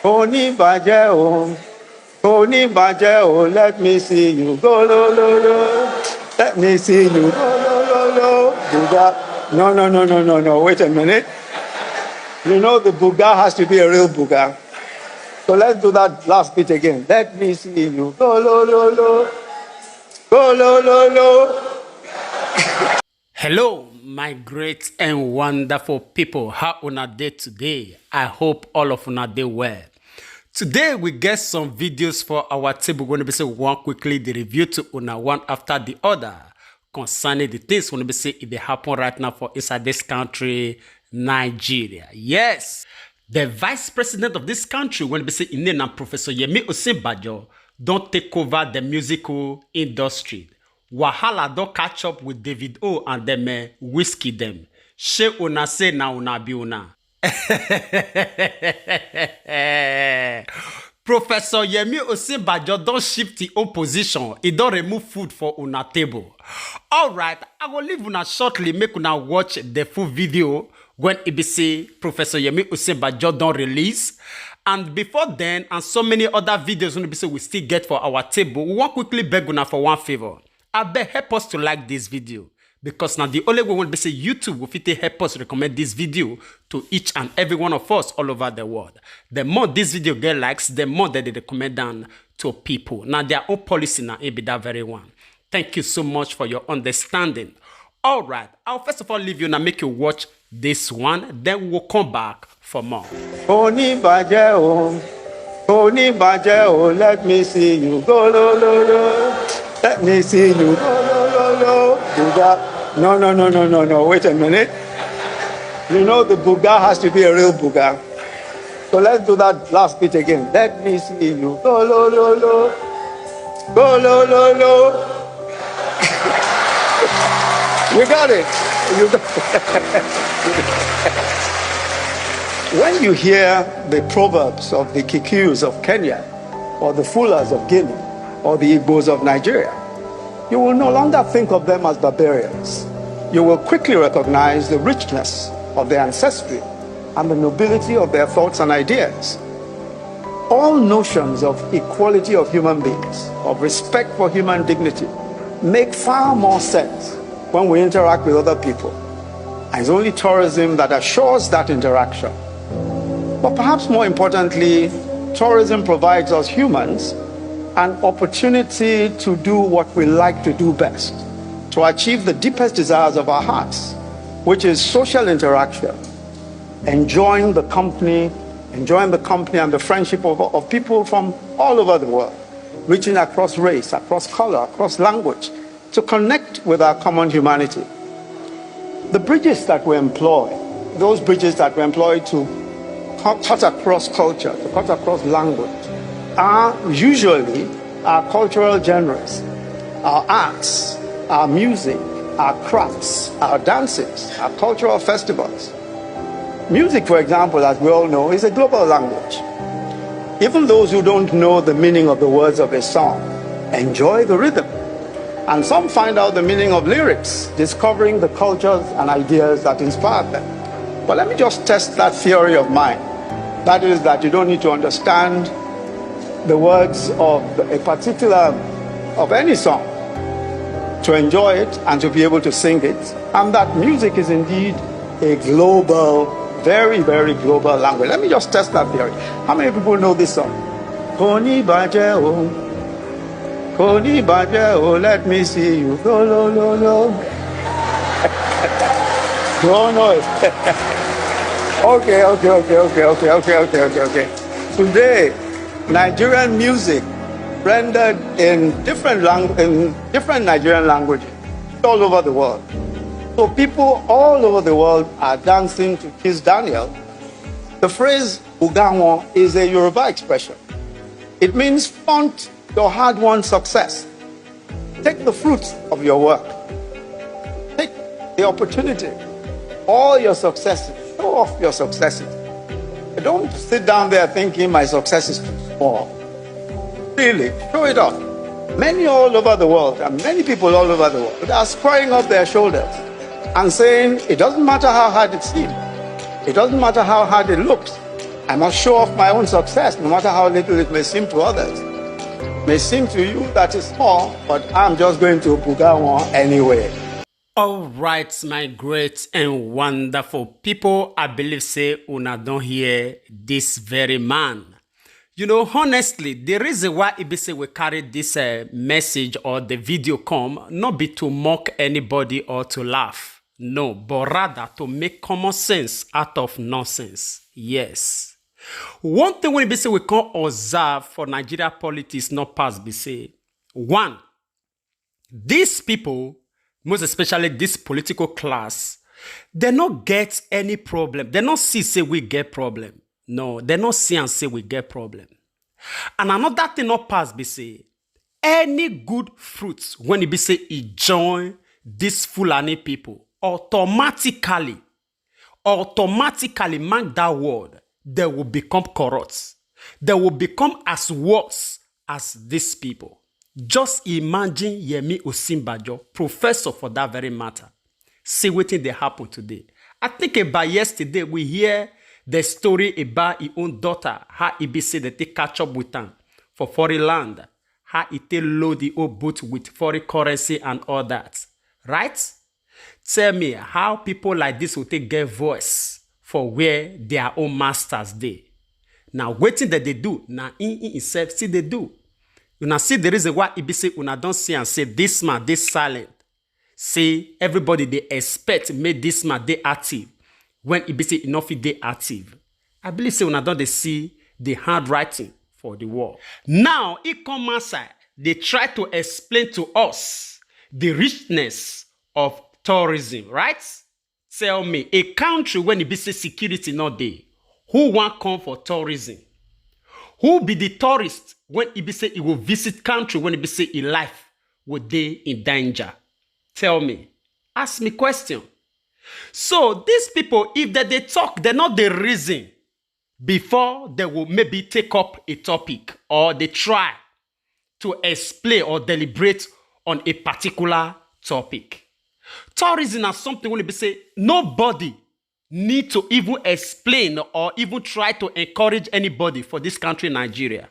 Osinbanjo, Osinbanjo, let me see you go, lo, lo, lo. Let me see you go, lo, lo, lo. Buga. No. Wait a minute. You know the buga has to be a real buga. So let's do that last bit again. Let me see you go, lo, lo, lo. Go, lo, lo, lo. Hello, my great and wonderful people. How una dey today? I hope all of una dey well. Today we get some videos for our table. We're going to be saying one quickly the review to una one after the other concerning the things we're going to be saying if they happen right now for inside this country, Nigeria. Yes, the vice president of this country, we're going to be saying in name and Professor Yemi Osinbanjo, don't take over the musical industry. Wahala don't catch up with David O and them whiskey them. She una say na una bi una. Professor Yemi Osinbanjo don't shift the opposition. He don't remove food for una table. Alright, I will leave una shortly make una watch the full video when it be say Professor Yemi Osinbanjo don't release. And before then, and so many other videos when it be say we still get for our table, we want quickly beg una for one favor. I beg help us to like this video. Because now the only way will be say YouTube will fit help us recommend this video to each and every one of us all over the world. The more this video get likes, the more that they recommend them to people. Now their own policy now it be that very one. Thank you so much for your understanding. Alright, I'll first of all leave you and make you watch this one. Then we'll come back for more. Osinbanjo, Osinbanjo, let me see you go, lo, lo, lo. Let me see you go, lo, lo, lo. Buga. No. Wait a minute. You know the buga has to be a real buga. So let's do that last bit again. Let me see you go, lo, lo, lo. Go, lo, lo, lo. We got it. When you hear the proverbs of the Kikuyus of Kenya, or the Fulas of Guinea, or the Igbos of Nigeria, you will no longer think of them as barbarians. You will quickly recognize the richness of their ancestry and the nobility of their thoughts and ideas. All notions of equality of human beings, of respect for human dignity, make far more sense when we interact with other people. And it's only tourism that assures that interaction. But perhaps more importantly, tourism provides us humans an opportunity to do what we like to do best, to achieve the deepest desires of our hearts, which is social interaction, enjoying the company and the friendship of people from all over the world, reaching across race, across color, across language, to connect with our common humanity. The bridges that we employ, those bridges that we employ to cut across culture, to cut across language, are usually our cultural genres, our arts, our music, our crafts, our dances, our cultural festivals. Music, for example, as we all know, is a global language. Even those who don't know the meaning of the words of a song enjoy the rhythm. And some find out the meaning of lyrics, discovering the cultures and ideas that inspired them. But let me just test that theory of mine. That is that you don't need to understand the words of of any song to enjoy it and to be able to sing it. And that music is indeed a global, very, very global language. Let me just test that theory. How many people know this song? Osinbanjo, Osinbanjo, let me see you go, lo, lo, lo. No, no. Okay. Today, Nigerian music rendered in different Nigerian languages all over the world. So people all over the world are dancing to Kiss Daniel. The phrase Uganwo is a Yoruba expression. It means flaunt your hard-won success. Take the fruits of your work. Take the opportunity. All your successes. Show off your successes. Don't sit down there thinking my success is too small. Really, show it off. Many all over the world, and many people all over the world, are squaring up their shoulders and saying, it doesn't matter how hard it seems. It doesn't matter how hard it looks. I must show off my own success, no matter how little it may seem to others. It may seem to you that is small, but I'm just going to Bugawa anyway. All right, my great and wonderful people, I believe say una don't hear this very man. You know, honestly, the reason why Ibise will carry this message or the video come, not be to mock anybody or to laugh. No, but rather to make common sense out of nonsense. Yes. One thing when Ibise we can observe for Nigeria politics not pass Ibise. One, these people, most especially this political class, they not get any problem. They not see say we get problem. No, they not see and say we get problem. And another thing not pass be say, any good fruits when it be say it join these Fulani people, automatically mark that word, they will become corrupt. They will become as worse as these people. Just imagine Yemi Osinbanjo, professor for that very matter. See what they happen today. I think about yesterday, we hear the story about his own daughter, how he be said that they catch up with them for foreign land, how he take load the old boat with foreign currency and all that. Right? Tell me how people like this will take get voice for where their own masters they. Now, waiting that they do, now in itself, see they do. You now see the reason why it be say una don't see and say this man this silent. Say everybody they expect make this man they active. When it be say enough they active. I believe say una don't they see the handwriting for the war. Now it come outside, they try to explain to us the richness of tourism, right? Tell me, a country when it be say security not there, who want come for tourism? Who be the tourist when it be say he will visit country when it be say his life would they in danger? Tell me. Ask me question. So these people, if they talk, they're not the reason before they will maybe take up a topic or they try to explain or deliberate on a particular topic. Tourism is something when it be say nobody need to even explain or even try to encourage anybody for this country, Nigeria.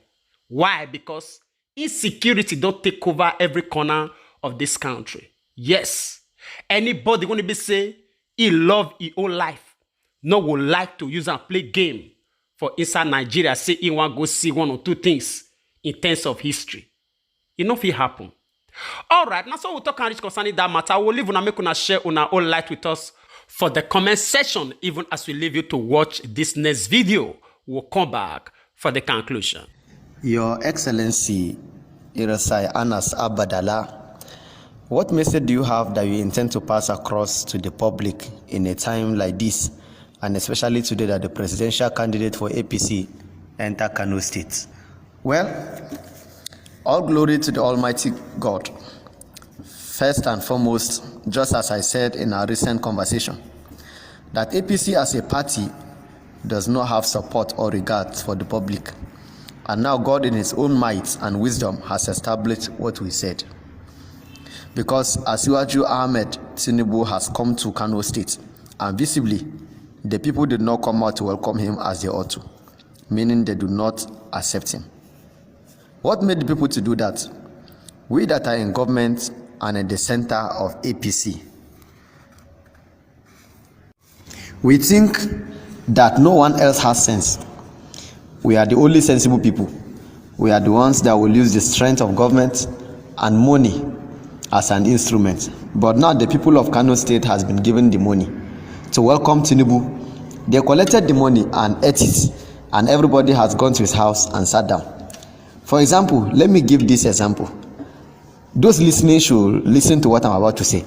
Why? Because insecurity don't take over every corner of this country. Yes. Anybody when it be say he love his own life, no would like to use and play game for inside Nigeria, say he want go see one or two things in terms of history. You know if it happen. All right, now so we'll talk and reach concerning that matter. We'll leave una make una share una own light with us for the comment section, even as we leave you to watch this next video. We'll come back for the conclusion. Your Excellency, Irasai Anas Abadala, what message do you have that you intend to pass across to the public in a time like this, and especially today that the presidential candidate for APC enter Kano State? Well, all glory to the Almighty God. First and foremost, just as I said in our recent conversation, that APC as a party does not have support or regard for the public. And now God in his own might and wisdom has established what we said. Because Asiwaju Ahmed Tinibu has come to Kano State, and visibly, the people did not come out to welcome him as they ought to, meaning they do not accept him. What made the people to do that? We that are in government and at the center of APC, we think that no one else has sense. We are the only sensible people. We are the ones that will use the strength of government and money as an instrument. But now the people of Kano State has been given the money to welcome Tinibu. They collected the money and ate it, and everybody has gone to his house and sat down. For example, let me give this example. Those listening should listen to what I'm about to say.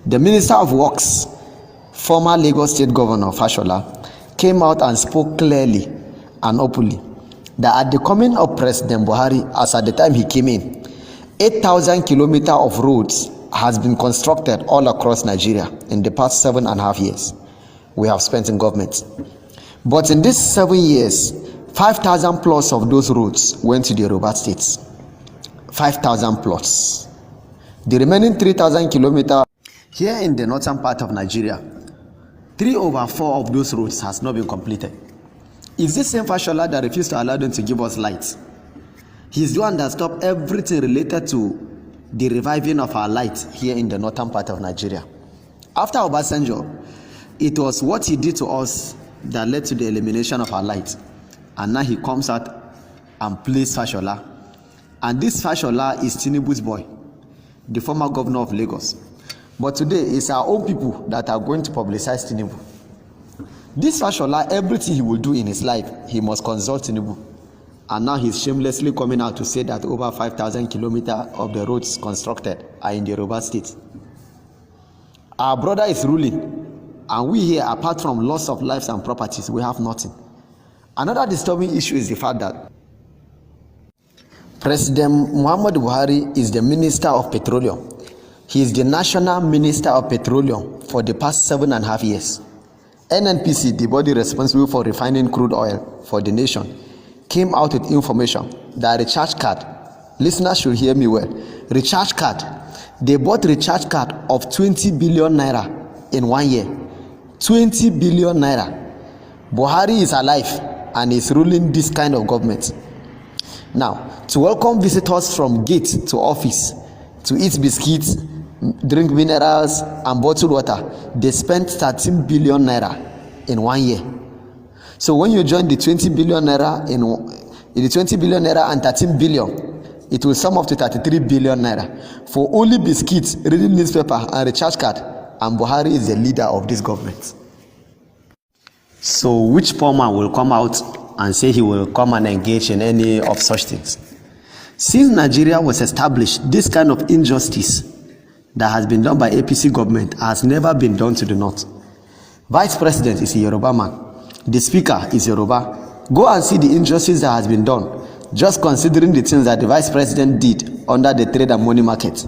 The Minister of Works, former Lagos State Governor Fashola, came out and spoke clearly and openly that at the coming of President Buhari, as at the time he came in, 8,000 kilometers of roads has been constructed all across Nigeria in the past 7.5 years we have spent in government. But in these 7 years, 5,000 plus of those roads went to the Yoruba states. 5,000 plus. The remaining 3,000 kilometers here in the northern part of Nigeria, 3/4 of those roads has not been completed. It's this same Fashola that refused to allow them to give us light. He's the one that stopped everything related to the reviving of our light here in the northern part of Nigeria. After Osinbanjo, it was what he did to us that led to the elimination of our light. And now he comes out and plays Fashola. And this Fashola is Tinibu's boy, the former governor of Lagos. But today, it's our own people that are going to publicize Tinibu. This Fashola, everything he will do in his life, he must consult Tinibu. And now he's shamelessly coming out to say that over 5,000 kilometers of the roads constructed are in the Yoruba state. Our brother is ruling, and we here, apart from loss of lives and properties, we have nothing. Another disturbing issue is the fact that President Muhammadu Buhari is the Minister of Petroleum. He is the National Minister of Petroleum for the past 7.5 years. NNPC, the body responsible for refining crude oil for the nation, came out with information that recharge card, listeners should hear me well, recharge card, they bought recharge card of 20 billion naira in 1 year. 20 billion naira. Buhari is alive and is ruling this kind of government. Now, to welcome visitors from gate to office, to eat biscuits, drink minerals and bottled water, they spent 13 billion naira in 1 year. So when you join the 20 billion naira in the 20 billion naira and 13 billion, it will sum up to 33 billion naira for only biscuits, reading newspaper and recharge card. And Buhari is the leader of this government. So which poor man will come out and say he will come and engage in any of such things? Since Nigeria was established, this kind of injustice that has been done by APC government has never been done to the north. Vice President is a Yoruba man. The Speaker is Yoruba. Go and see the injustice that has been done, just considering the things that the Vice President did under the trade and money market.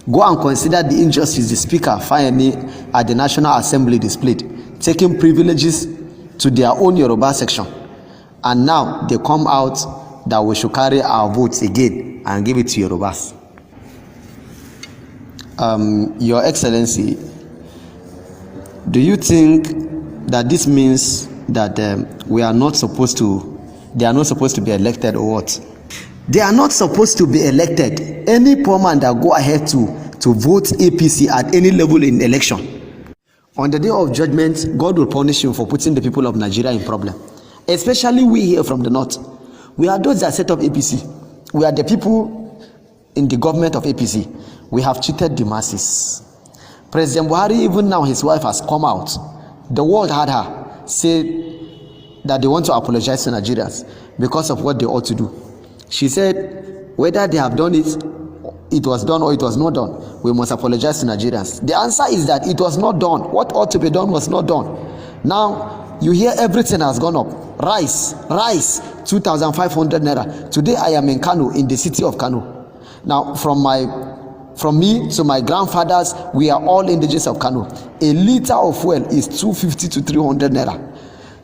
Go and consider the injustice the Speaker finally at the National Assembly displayed, taking privileges to their own Yoruba section. And now they come out that we should carry our votes again and give it to Yorubas. Your Excellency, do you think that this means that they are not supposed to be elected, or what? They are not supposed to be elected. Any poor man that go ahead to vote APC at any level in election, on the day of judgment, God will punish him for putting the people of Nigeria in problem. Especially we here from the north. We are those that set up APC. We are the people in the government of APC. We have cheated the masses. President Buhari, even now his wife has come out. The world had her say that they want to apologize to Nigerians because of what they ought to do. She said whether they have done it, it was done or it was not done, we must apologize to Nigerians. The answer is that it was not done. What ought to be done was not done. Now you hear everything has gone up. Rice 2,500 naira. Today I am in Kano, in the city of Kano. Now from me to my grandfathers, we are all indigenous of Kano. A liter of fuel is 250 to 300 naira.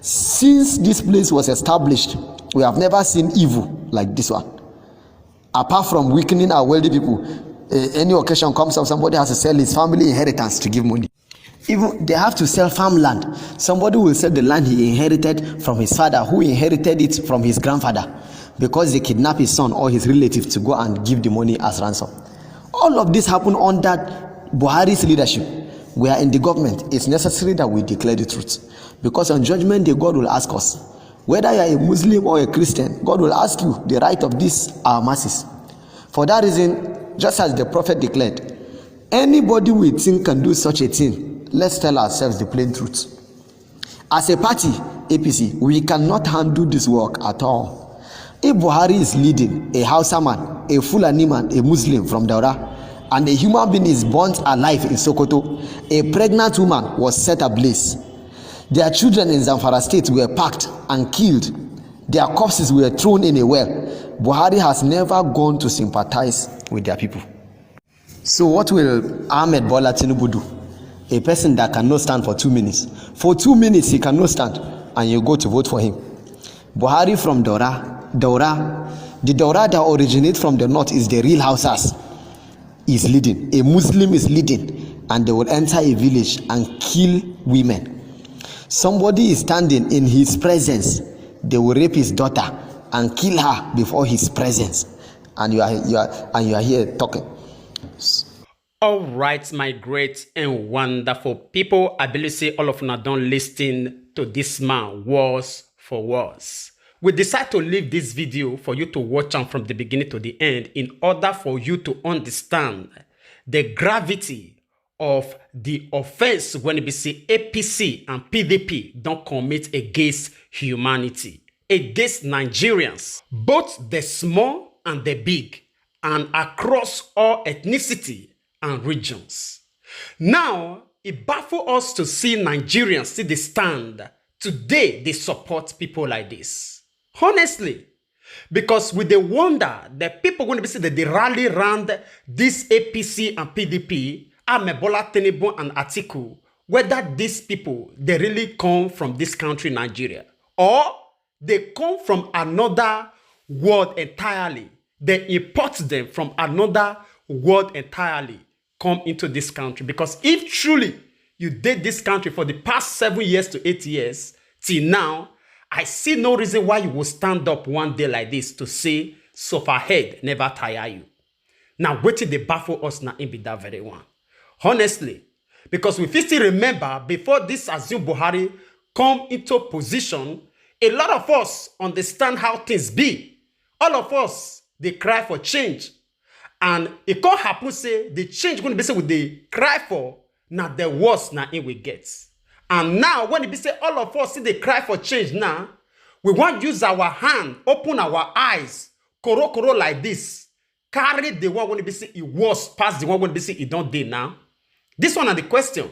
Since this place was established, we have never seen evil like this one. Apart from weakening our wealthy people, any occasion comes up, somebody has to sell his family inheritance to give money. Even they have to sell farmland. Somebody will sell the land he inherited from his father, who inherited it from his grandfather, because they kidnap his son or his relative to go and give the money as ransom. All of this happened under Buhari's leadership. We are in the government. It's necessary that we declare the truth, because on judgment day, God will ask us, whether you are a Muslim or a Christian, God will ask you the right of these our masses. For that reason, just as the prophet declared, anybody we think can do such a thing, let's tell ourselves the plain truth. As a party, APC, we cannot handle this work at all. If Buhari is leading a Hausa man, a Fulani man, a Muslim from Daura, and a human being is burnt alive in Sokoto, a pregnant woman was set ablaze. Their children in Zamfara state were packed and killed. Their corpses were thrown in a well. Buhari has never gone to sympathize with their people. So what will Ahmed Bola Tinibu do? A person that cannot stand for 2 minutes. For 2 minutes he cannot stand, and you go to vote for him. Buhari from Daura. The Daura that originates from the north is the real Hausas. Is leading. A Muslim is leading, and they will enter a village and kill women. Somebody is standing in his presence they will rape his daughter and kill her before his presence, and you are here talking. All right, my great and wonderful people, I believe say all of you don't listen to this man words for words. We decide to leave this video for you to watch on from the beginning to the end in order for you to understand the gravity of the offense when it be say APC and PDP don't commit against humanity, against Nigerians, both the small and the big, and across all ethnicity and regions. Now, it baffles us to see Nigerians see the stand. Today, they support people like this. Honestly, because with the wonder that people going to be see that they rally around this APC and PDP, Amebola, Tinibu, and Atiku, whether these people, they really come from this country, Nigeria, or they come from another world entirely. They import them from another world entirely, come into this country. Because if truly you did this country for the past 7 years to 8 years, till now, I see no reason why you will stand up one day like this to say, suffer head never tire you. Now, wait till they baffle us now in be that very one. Honestly, because we still remember before this Azim Buhari come into position, a lot of us understand how things be. All of us, they cry for change. And it can't happen say the change going to be say with the cry for, now the worst now it we get. And now when it be say all of us see they cry for change now, we want to use our hand, open our eyes, koro like this, carry the one when it be say it was past the one when it be say it don't day now. This one are the question.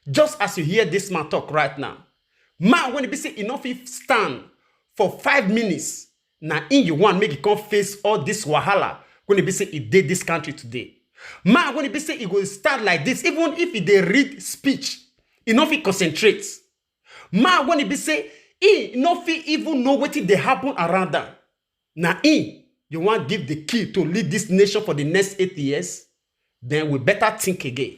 Just as you hear this man talk right now, man when it be say enough if stand for 5 minutes, now in you want make it come face all this wahala. When it be say it did this country today. Man, when it be say it will start like this, even if it they read speech, enough it concentrates. Man, when it be say, enough it even know what they happen around them. Now, you want to give the key to lead this nation for the next 8 years? Then we better think again.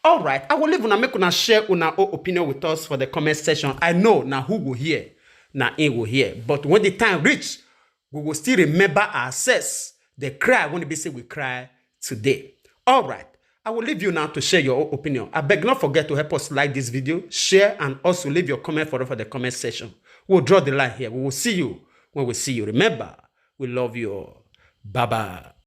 All right, I will leave una make una share una own opinion with us for the comment section. I know now who will hear, now will hear. But when the time reach, we will still remember ourselves. The cry when it be say we cry today. All right. I will leave you now to share your opinion. I beg not forget to help us like this video, share, and also leave your comment for the comment section. We'll draw the line here. We will see you when we see you. Remember, we love you all. Bye-bye.